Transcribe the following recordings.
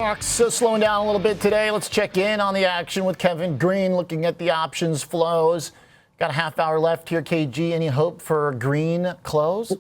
Stocks slowing down a little bit today. Let's check in on the action with Kevin Green, looking at the options flows. Got a half hour left here, KG. Any hope for green close?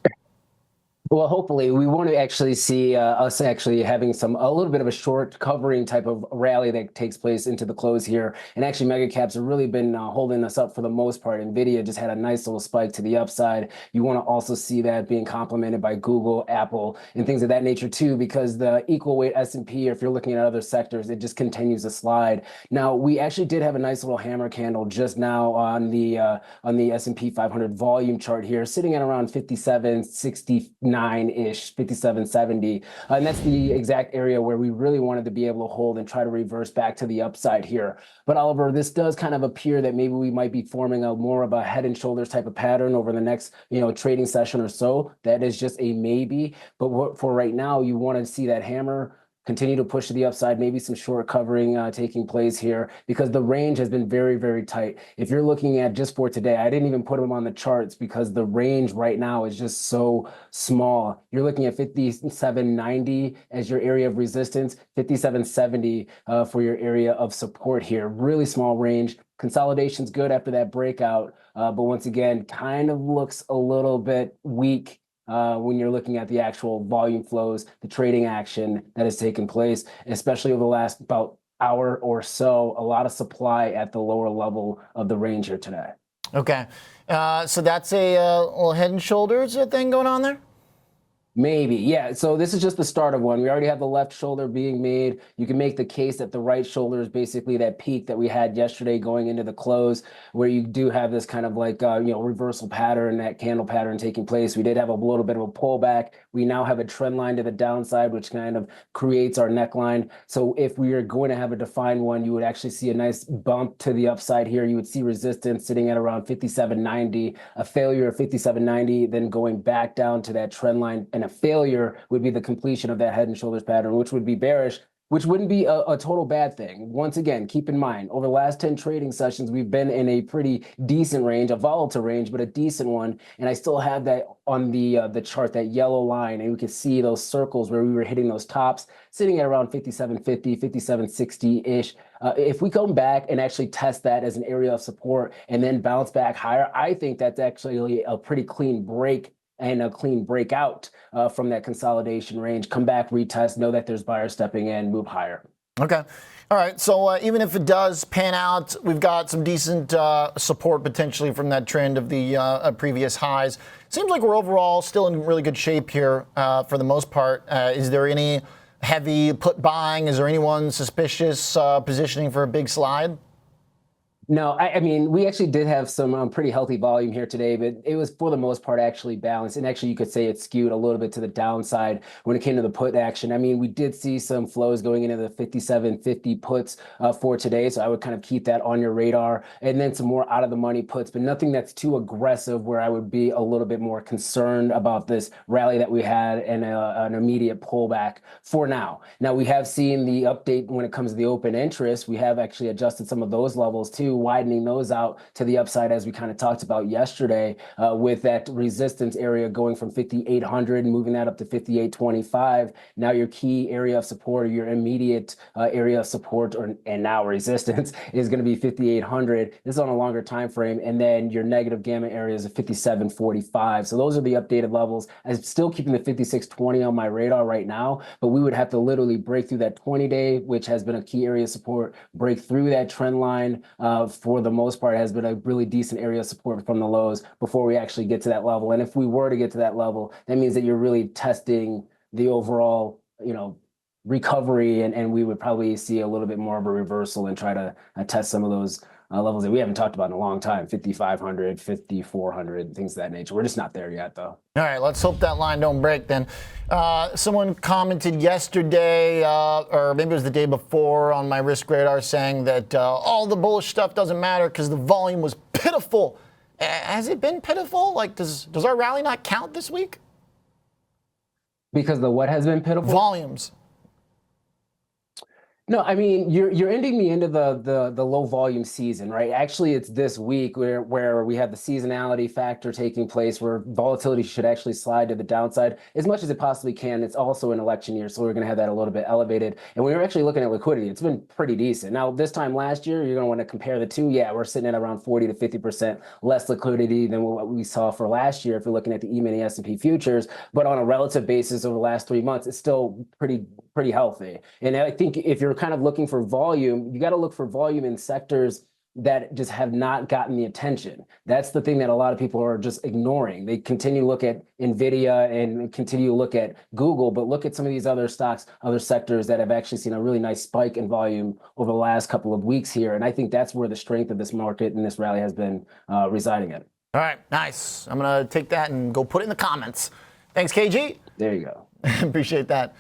Well, hopefully, we want to actually see us actually having a little bit of a short covering type of rally that takes place into the close here. And actually, mega caps have really been holding us up for the most part. Nvidia just had a nice little spike to the upside. You want to also see that being complemented by Google, Apple, and things of that nature too, because the equal weight S&P, if you're looking at other sectors, it just continues to slide. Now, we actually did have a nice little hammer candle just now on the S&P 500 volume chart here, sitting at around 57.69. Ish, 57.70, and that's the exact area where we really wanted to be able to hold and try to reverse back to the upside here. But Oliver, this does kind of appear that maybe we might be forming a more of a head and shoulders type of pattern over the next, trading session or so. That is just a maybe. But for right now, you want to see that hammer continue to push to the upside, maybe some short covering taking place here, because the range has been very, very tight. If you're looking at just for today, I didn't even put them on the charts because the range right now is just so small. You're looking at 57.90 as your area of resistance, 57.70 for your area of support here. Really small range. Consolidation's good after that breakout, but once again, kind of looks a little bit weak when you're looking at the actual volume flows, the trading action that has taken place, especially over the last about hour or so. A lot of supply at the lower level of the range here today. Okay, so that's a little head and shoulders thing going on there? Maybe, yeah. So this is just the start of one. We already have the left shoulder being made. You can make the case that the right shoulder is basically that peak that we had yesterday going into the close, where you do have this kind of like, reversal pattern, that candle pattern taking place. We did have a little bit of a pullback. We now have a trend line to the downside, which kind of creates our neckline. So if we are going to have a defined one, you would actually see a nice bump to the upside here. You would see resistance sitting at around 57.90, a failure of 57.90, then going back down to that trend line, and a failure would be the completion of that head and shoulders pattern, which would be bearish, which wouldn't be a total bad thing. Once again, keep in mind, over the last 10 trading sessions, we've been in a pretty decent range, a volatile range, but a decent one. And I still have that on the chart, that yellow line, and we can see those circles where we were hitting those tops, sitting at around 57.50, 57.60-ish. If we come back and actually test that as an area of support and then bounce back higher, I think that's actually a pretty clean break and a clean breakout from that consolidation range. Come back, retest, know that there's buyers stepping in, move higher. Okay. All right. So even if it does pan out, we've got some decent support potentially from that trend of the previous highs. Seems like we're overall still in really good shape here for the most part. Is there any heavy put buying? Is there anyone suspicious positioning for a big slide? No, I mean, we actually did have some pretty healthy volume here today, but it was for the most part actually balanced. And actually, you could say it skewed a little bit to the downside when it came to the put action. I mean, we did see some flows going into the 57.50 puts for today. So I would kind of keep that on your radar. And then some more out of the money puts, but nothing that's too aggressive where I would be a little bit more concerned about this rally that we had and an immediate pullback for now. Now, we have seen the update when it comes to the open interest. We have actually adjusted some of those levels too, widening those out to the upside, as we kind of talked about yesterday, with that resistance area going from 5,800 and moving that up to 5,825. Now your key area of support, or your immediate area of support, and now resistance, is going to be 5,800. This is on a longer time frame, and then your negative gamma areas of 57.45. So those are the updated levels. I'm still keeping the 56.20 on my radar right now, but we would have to literally break through that 20-day, which has been a key area of support, break through that trend line. For the most part, has been a really decent area of support from the lows before we actually get to that level. And if we were to get to that level, that means that you're really testing the overall, recovery, and we would probably see a little bit more of a reversal and try to test some of those levels that we haven't talked about in a long time, 5,500, 5,400, things of that nature. We're just not there yet, though. All right, let's hope that line don't break then. Someone commented yesterday, or maybe it was the day before, on my risk radar saying that all the bullish stuff doesn't matter because the volume was pitiful. Has it been pitiful? Like, does our rally not count this week? Because the what has been pitiful? Volumes. No, I mean you're ending the end of the low volume season, right? Actually, it's this week where we have the seasonality factor taking place, where volatility should actually slide to the downside as much as it possibly can. It's also an election year, so we're going to have that a little bit elevated. And we were actually looking at liquidity. It's been pretty decent. Now, this time last year, you're going to want to compare the two. Yeah, we're sitting at around 40 to 50% less liquidity than what we saw for last year if you're looking at the E-mini S&P futures. But on a relative basis over the last 3 months, it's still pretty healthy. And I think if you're kind of looking for volume, you got to look for volume in sectors that just have not gotten the attention. That's the thing that a lot of people are just ignoring. They continue to look at Nvidia and continue to look at Google, but look at some of these other stocks, other sectors that have actually seen a really nice spike in volume over the last couple of weeks here. And I think that's where the strength of this market and this rally has been residing in. All right, nice. I'm going to take that and go put it in the comments. Thanks, KG. There you go. Appreciate that.